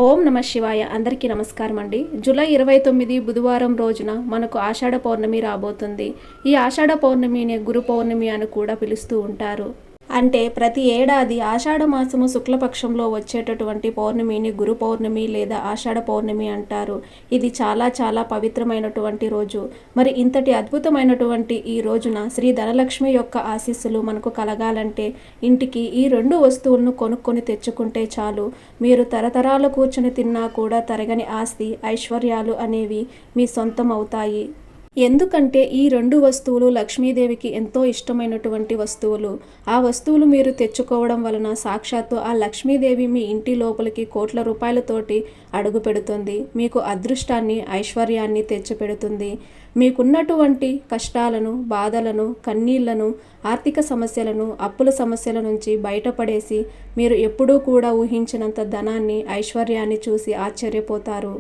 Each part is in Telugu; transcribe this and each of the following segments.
ఓం నమ శివాయ. అందరికీ నమస్కారం అండి. జూలై 29 బుధవారం రోజున మనకు ఆషాఢ పౌర్ణమి రాబోతుంది. ఈ ఆషాఢ పౌర్ణమిని గురు పౌర్ణమి అని కూడా పిలుస్తూ ఉంటారు. అంటే ప్రతి ఏడాది ఆషాఢ మాసము శుక్లపక్షంలో వచ్చేటటువంటి పౌర్ణమిని గురు పౌర్ణమి లేదా ఆషాఢ పౌర్ణమి అంటారు. ఇది చాలా పవిత్రమైనటువంటి రోజు. మరి ఇంతటి అద్భుతమైనటువంటి ఈ రోజున శ్రీ ధనలక్ష్మి యొక్క ఆశీస్సులు మనకు కలగాలంటే ఇంటికి ఈ 2 వస్తువులను కొనుక్కొని తెచ్చుకుంటే చాలు. మీరు తరతరాలు కూర్చొని తిన్నా కూడా తరగని ఆస్తి, ఐశ్వర్యాలు అనేవి మీ సొంతం అవుతాయి. ఎందుకంటే ఈ 2 వస్తువులు లక్ష్మీదేవికి ఎంతో ఇష్టమైనటువంటి వస్తువులు. ఆ వస్తువులు మీరు తెచ్చుకోవడం వలన సాక్షాత్తు ఆ లక్ష్మీదేవి మీ ఇంటి లోపలికి కోట్ల రూపాయలతోటి అడుగు పెడుతుంది. మీకు అదృష్టాన్ని, ఐశ్వర్యాన్ని తెచ్చిపెడుతుంది. మీకున్నటువంటి కష్టాలను, బాధలను, కన్నీళ్లను, ఆర్థిక సమస్యలను, అప్పుల సమస్యల నుంచి బయటపడేసి మీరు ఎప్పుడూ కూడా ఊహించినంత ధనాన్ని, ఐశ్వర్యాన్ని చూసి ఆశ్చర్యపోతారు,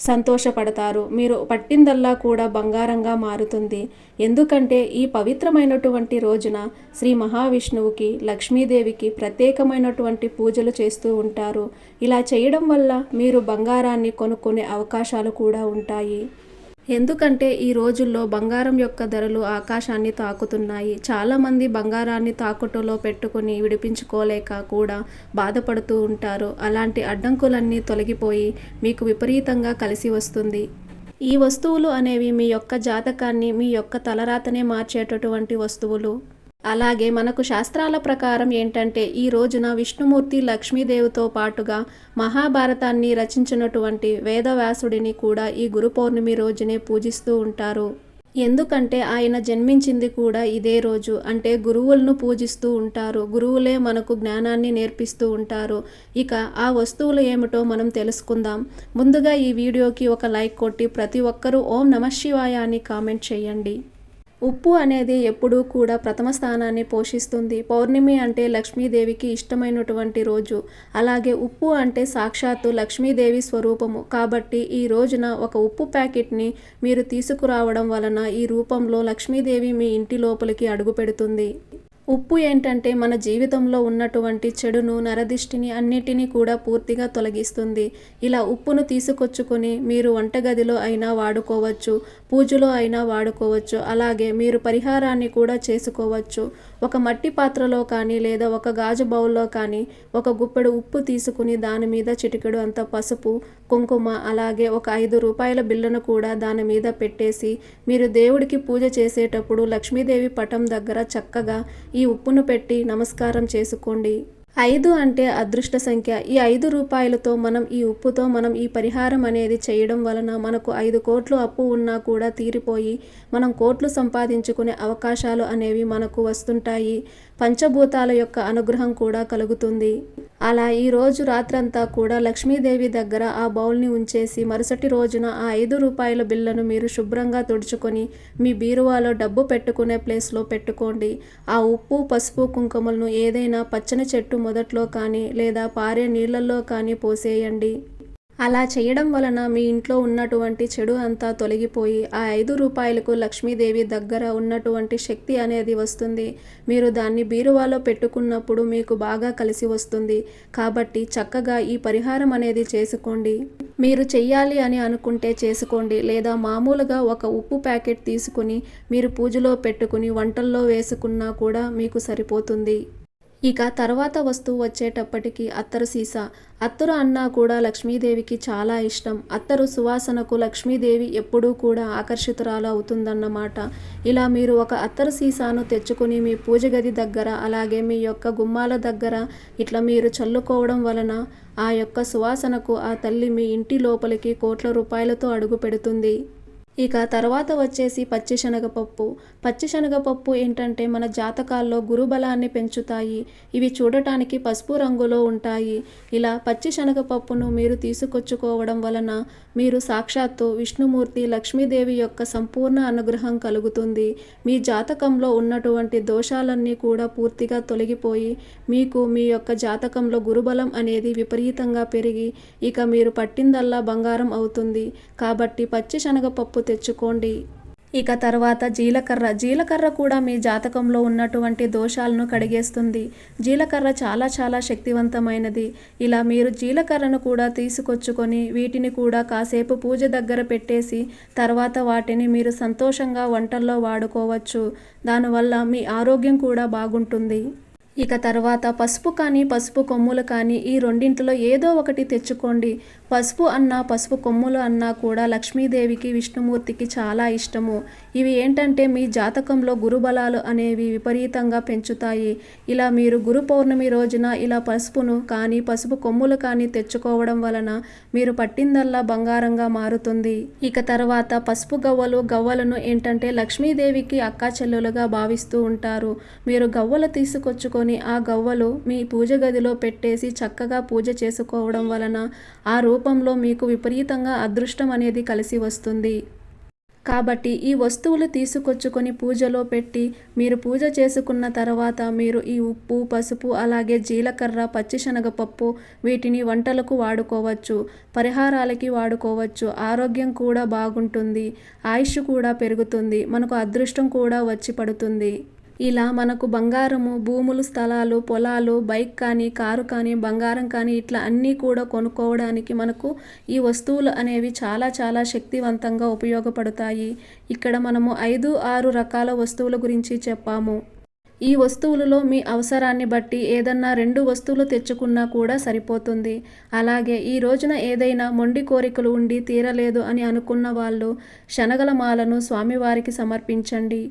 సంతోషపడతారు. మీరు పట్టిందల్లా కూడా బంగారంగా మారుతుంది. ఎందుకంటే ఈ పవిత్రమైనటువంటి రోజున శ్రీ మహావిష్ణువుకి, లక్ష్మీదేవికి ప్రత్యేకమైనటువంటి పూజలు చేస్తూ ఉంటారు. ఇలా చేయడం వల్ల మీరు బంగారాన్ని కొనుక్కునే అవకాశాలు కూడా ఉంటాయి. ఎందుకంటే ఈ రోజుల్లో బంగారం యొక్క ధరలు ఆకాశాన్ని తాకుతున్నాయి. చాలామంది బంగారాన్ని తాకట్టులో పెట్టుకుని విడిపించుకోలేక కూడా బాధపడుతూ ఉంటారు. అలాంటి అడ్డంకులన్నీ తొలగిపోయి మీకు విపరీతంగా కలిసి వస్తుంది. ఈ వస్తువులు అనేవి మీ యొక్క జాతకాన్ని, మీ యొక్క తలరాతనే మార్చేటటువంటి వస్తువులు. అలాగే మనకు శాస్త్రాల ప్రకారం ఏంటంటే ఈ రోజున విష్ణుమూర్తి లక్ష్మీదేవితో పాటుగా మహాభారతాన్ని రచించినటువంటి వేదవ్యాసుడిని కూడా ఈ గురు పౌర్ణమి రోజునే పూజిస్తూ ఉంటారు. ఎందుకంటే ఆయన జన్మించింది కూడా ఇదే రోజు. అంటే గురువులను పూజిస్తూ ఉంటారు. గురువులే మనకు జ్ఞానాన్ని నేర్పిస్తూ ఉంటారు. ఇక ఆ వస్తువులు ఏమిటో మనం తెలుసుకుందాం. ముందుగా ఈ వీడియోకి ఒక లైక్ కొట్టి ప్రతి ఒక్కరూ ఓం నమః శివాయ అని కామెంట్ చేయండి. ఉప్పు అనేది ఎప్పుడూ కూడా ప్రథమ స్థానాన్ని పోషిస్తుంది. పౌర్ణమి అంటే లక్ష్మీదేవికి ఇష్టమైనటువంటి రోజు. అలాగే ఉప్పు అంటే సాక్షాత్తు లక్ష్మీదేవి స్వరూపము. కాబట్టి ఈ రోజున ఒక ఉప్పు ప్యాకెట్ని మీరు తీసుకురావడం వలన ఈ రూపంలో లక్ష్మీదేవి మీ ఇంటి లోపలికి అడుగు పెడుతుంది. ఉప్పు ఏంటంటే మన జీవితంలో ఉన్నటువంటి చెడును, నరదిష్టిని అన్నిటినీ కూడా పూర్తిగా తొలగిస్తుంది. ఇలా ఉప్పును తీసుకొచ్చుకొని మీరు వంటగదిలో అయినా వాడుకోవచ్చు, పూజలో అయినా వాడుకోవచ్చు. అలాగే మీరు పరిహారాన్ని కూడా చేసుకోవచ్చు. ఒక మట్టి పాత్రలో కానీ లేదా ఒక గాజు బౌల్లో కానీ ఒక గుప్పెడు ఉప్పు తీసుకుని దాని మీద చిటికెడు అంత పసుపు, కుంకుమ, అలాగే ఒక 5 రూపాయల బిళ్ళను కూడా దాని మీద పెట్టేసి మీరు దేవుడికి పూజ చేసేటప్పుడు లక్ష్మీదేవి పటం దగ్గర చక్కగా ఈ ఉప్పును పెట్టి నమస్కారం చేసుకోండి. 5 అంటే అదృష్ట సంఖ్య. ఈ 5 రూపాయలతో ఈ ఉప్పుతో మనం ఈ పరిహారం అనేది చేయడం వలన మనకు 5 కోట్లు అప్పు ఉన్నా కూడా తీరిపోయి మనం కోట్లు సంపాదించుకునే అవకాశాలు అనేవి మనకు వస్తుంటాయి. పంచభూతాల యొక్క అనుగ్రహం కూడా కలుగుతుంది. అలా ఈ రోజు రాత్రంతా కూడా లక్ష్మీదేవి దగ్గర ఆ బౌల్ని ఉంచేసి మరుసటి రోజున ఆ 5 రూపాయల బిళ్ళను మీరు శుభ్రంగా తుడుచుకొని మీ బీరువాలో డబ్బు పెట్టుకునే ప్లేస్లో పెట్టుకోండి. ఆ ఉప్పు, పసుపు, కుంకుమలను ఏదైనా పచ్చని చెట్టు మొదట్లో కానీ లేదా పారే నీళ్ళల్లో కానీ పోసేయండి. అలా చేయడం వలన మీ ఇంట్లో ఉన్నటువంటి చెడు అంతా తొలగిపోయి ఆ 5 రూపాయలకు లక్ష్మీదేవి దగ్గర ఉన్నటువంటి శక్తి అనేది వస్తుంది. మీరు దాన్ని బీరువాలో పెట్టుకున్నప్పుడు మీకు బాగా కలిసి వస్తుంది. కాబట్టి చక్కగా ఈ పరిహారం అనేది చేసుకోండి. మీరు చెయ్యాలి అని అనుకుంటే చేసుకోండి. లేదా మామూలుగా ఒక ఉప్పు ప్యాకెట్ తీసుకుని మీరు పూజలో పెట్టుకుని వంటల్లో వేసుకున్నా కూడా మీకు సరిపోతుంది. ఇక తర్వాత వస్తువు వచ్చేటప్పటికి అత్తరు సీసా. అత్తరు అన్నా కూడా లక్ష్మీదేవికి చాలా ఇష్టం. అత్తరు సువాసనకు లక్ష్మీదేవి ఎప్పుడూ కూడా ఆకర్షితురాలు అవుతుందన్నమాట. ఇలా మీరు ఒక అత్తరు సీసాను తెచ్చుకుని మీ పూజ గది దగ్గర అలాగే మీ యొక్క గుమ్మాల దగ్గర ఇట్లా మీరు చల్లుకోవడం వలన ఆ యొక్క సువాసనకు ఆ తల్లి మీ ఇంటి లోపలికి కోట్ల రూపాయలతో అడుగు పెడుతుంది. ఇక తర్వాత వచ్చేసి పచ్చిశనగపప్పు. పచ్చిశనగపప్పు ఏంటంటే మన జాతకాల్లో గురుబలాన్ని పెంచుతాయి. ఇవి చూడటానికి పసుపు రంగులో ఉంటాయి. ఇలా పచ్చిశనగపప్పును మీరు తీసుకొచ్చుకోవడం వలన మీరు సాక్షాత్తు విష్ణుమూర్తి, లక్ష్మీదేవి యొక్క సంపూర్ణ అనుగ్రహం కలుగుతుంది. మీ జాతకంలో ఉన్నటువంటి దోషాలన్నీ కూడా పూర్తిగా తొలగిపోయి మీకు మీ యొక్క జాతకంలో గురుబలం అనేది విపరీతంగా పెరిగి ఇక మీరు పట్టిందల్లా బంగారం అవుతుంది. కాబట్టి పచ్చిశనగపప్పు తెచ్చుకోండి. ఇక తర్వాత జీలకర్ర కూడా మీ జాతకంలో ఉన్నటువంటి దోషాలను కడిగేస్తుంది. జీలకర్ర చాలా శక్తివంతమైనది. ఇలా మీరు జీలకర్రను కూడా తీసుకొచ్చుకొని వీటిని కూడా కాసేపు పూజ దగ్గర పెట్టేసి తర్వాత వాటిని మీరు సంతోషంగా వంటల్లో వాడుకోవచ్చు. దానివల్ల మీ ఆరోగ్యం కూడా బాగుంటుంది. ఇక తర్వాత పసుపు కానీ పసుపు కొమ్ములు కానీ ఈ రెండింటిలో ఏదో ఒకటి తెచ్చుకోండి. పసుపు అన్నా పసుపు కొమ్ములు అన్నా కూడా లక్ష్మీదేవికి విష్ణుమూర్తికి చాలా ఇష్టము. ఇవి ఏంటంటే మీ జాతకంలో గురుబలాలు అనేవి విపరీతంగా పెంచుతాయి. ఇలా మీరు గురు పౌర్ణమి రోజున ఇలా పసుపును కానీ పసుపు కొమ్ములు కానీ తెచ్చుకోవడం వలన మీరు పట్టిందల్లా బంగారంగా మారుతుంది. ఇక తర్వాత పసుపు గవ్వలను ఏంటంటే లక్ష్మీదేవికి అక్కా చెల్లెలుగా భావిస్తూ ఉంటారు. మీరు గవ్వలు తీసుకొచ్చుకొని ఆ గవ్వలు మీ పూజ గదిలో పెట్టేసి చక్కగా పూజ చేసుకోవడం వలన ఆ రూపంలో మీకు విపరీతంగా అదృష్టం అనేది కలిసి వస్తుంది. కాబట్టి ఈ వస్తువులు తీసుకొచ్చుకొని పూజలో పెట్టి మీరు పూజ చేసుకున్న తర్వాత మీరు ఈ ఉప్పు, పసుపు, అలాగే జీలకర్ర, పచ్చిశనగపప్పు వీటిని వంటలకు వాడుకోవచ్చు, పరిహారాలకి వాడుకోవచ్చు. ఆరోగ్యం కూడా బాగుంటుంది, ఆయుష్ కూడా పెరుగుతుంది, మనకు అదృష్టం కూడా వచ్చి పడుతుంది. ఇలా మనకు బంగారము, భూములు, స్థలాలు, పొలాలు, బైక్ కానీ, కారు కానీ, బంగారం కానీ ఇట్లా అన్నీ కూడా కొనుక్కోవడానికి మనకు ఈ వస్తువులు అనేవి చాలా శక్తివంతంగా ఉపయోగపడతాయి. ఇక్కడ మనము 5-6 రకాల వస్తువుల గురించి చెప్పాము. ఈ వస్తువులలో మీ అవసరాన్ని బట్టి ఏదన్నా 2 వస్తువులు తెచ్చుకున్నా కూడా సరిపోతుంది. అలాగే ఈ రోజున ఏదైనా మొండి కోరికలు ఉండి తీరలేదు అని అనుకున్న వాళ్ళు శనగల మాలను స్వామివారికి సమర్పించండి.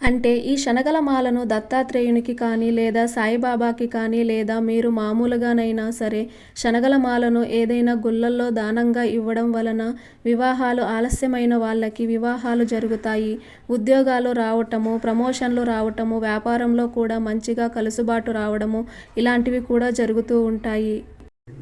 అంటే ఈ శనగల మాలను దత్తాత్రేయునికి కానీ లేదా సాయిబాబాకి కానీ లేదా మీరు మామూలుగానైనా సరే శనగల మాలను ఏదైనా గుళ్ళల్లో దానంగా ఇవ్వడం వలన వివాహాలు ఆలస్యమైన వాళ్ళకి వివాహాలు జరుగుతాయి. ఉద్యోగాలు రావటము, ప్రమోషన్లు రావటము, వ్యాపారంలో కూడా మంచిగా కలుసుబాటు రావడము ఇలాంటివి కూడా జరుగుతూ ఉంటాయి.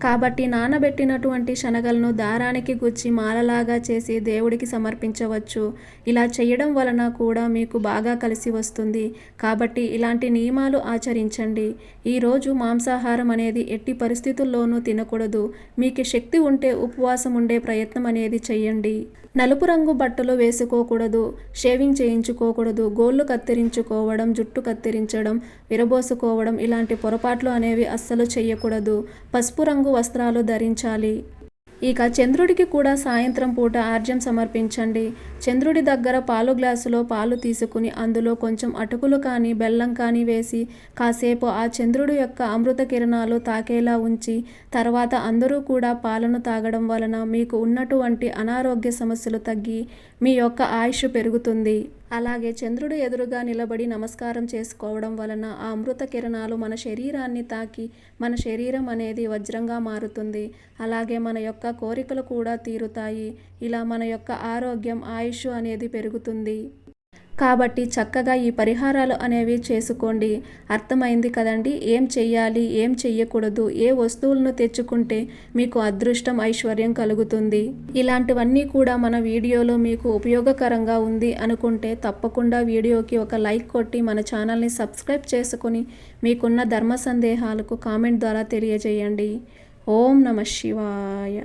కాబట్టి నానబెట్టినటువంటి శనగలను దారానికి గుచ్చి మాలలాగా చేసి దేవుడికి సమర్పించవచ్చు. ఇలా చేయడం వలన కూడా మీకు బాగా కలిసి వస్తుంది. కాబట్టి ఇలాంటి నియమాలు ఆచరించండి. ఈరోజు మాంసాహారం అనేది ఎట్టి పరిస్థితుల్లోనూ తినకూడదు. మీకు శక్తి ఉంటే ఉపవాసం ఉండే ప్రయత్నం అనేది చేయండి. నలుపు రంగు బట్టలు వేసుకోకూడదు, షేవింగ్ చేయించుకోకూడదు, గోళ్ళు కత్తిరించుకోవడం, జుట్టు కత్తిరించడం, విరబోసుకోవడం ఇలాంటి పొరపాట్లు అనేవి అస్సలు చేయకూడదు. పసుపు రంగు వస్త్రాలు ధరించాలి. ఇక చంద్రుడికి కూడా సాయంత్రం పూట ఆర్జ్యం సమర్పించండి. చంద్రుడి దగ్గర పాలు గ్లాసులో పాలు తీసుకుని అందులో కొంచెం అటుకులు కానీ బెల్లం కానీ వేసి కాసేపు ఆ చంద్రుడి యొక్క అమృత కిరణాలు తాకేలా ఉంచి తర్వాత అందరూ కూడా పాలను తాగడం వలన మీకు ఉన్నటువంటి అనారోగ్య సమస్యలు తగ్గి మీ యొక్క ఆయుష్ పెరుగుతుంది. అలాగే చంద్రుడు ఎదురుగా నిలబడి నమస్కారం చేసుకోవడం వలన ఆ అమృత కిరణాలు మన శరీరాన్ని తాకి మన శరీరం అనేది వజ్రంగా మారుతుంది. అలాగే మన యొక్క కోరికలు కూడా తీరుతాయి. ఇలా మన యొక్క ఆరోగ్యం, ఆయుష్ అనేది పెరుగుతుంది. కాబట్టి చక్కగా ఈ పరిహారాలు అనేవి చేసుకోండి. అర్థమైంది కదండి, ఏం చెయ్యాలి, ఏం చెయ్యకూడదు, ఏ వస్తువులను తెచ్చుకుంటే మీకు అదృష్టం, ఐశ్వర్యం కలుగుతుంది. ఇలాంటివన్నీ కూడా మన వీడియోలో మీకు ఉపయోగకరంగా ఉంది అనుకుంటే తప్పకుండా వీడియోకి ఒక లైక్ కొట్టి మన ఛానల్ని సబ్స్క్రైబ్ చేసుకొని మీకున్న ధర్మ సందేహాలకు కామెంట్ ద్వారా తెలియజేయండి. ఓం నమః శివాయ.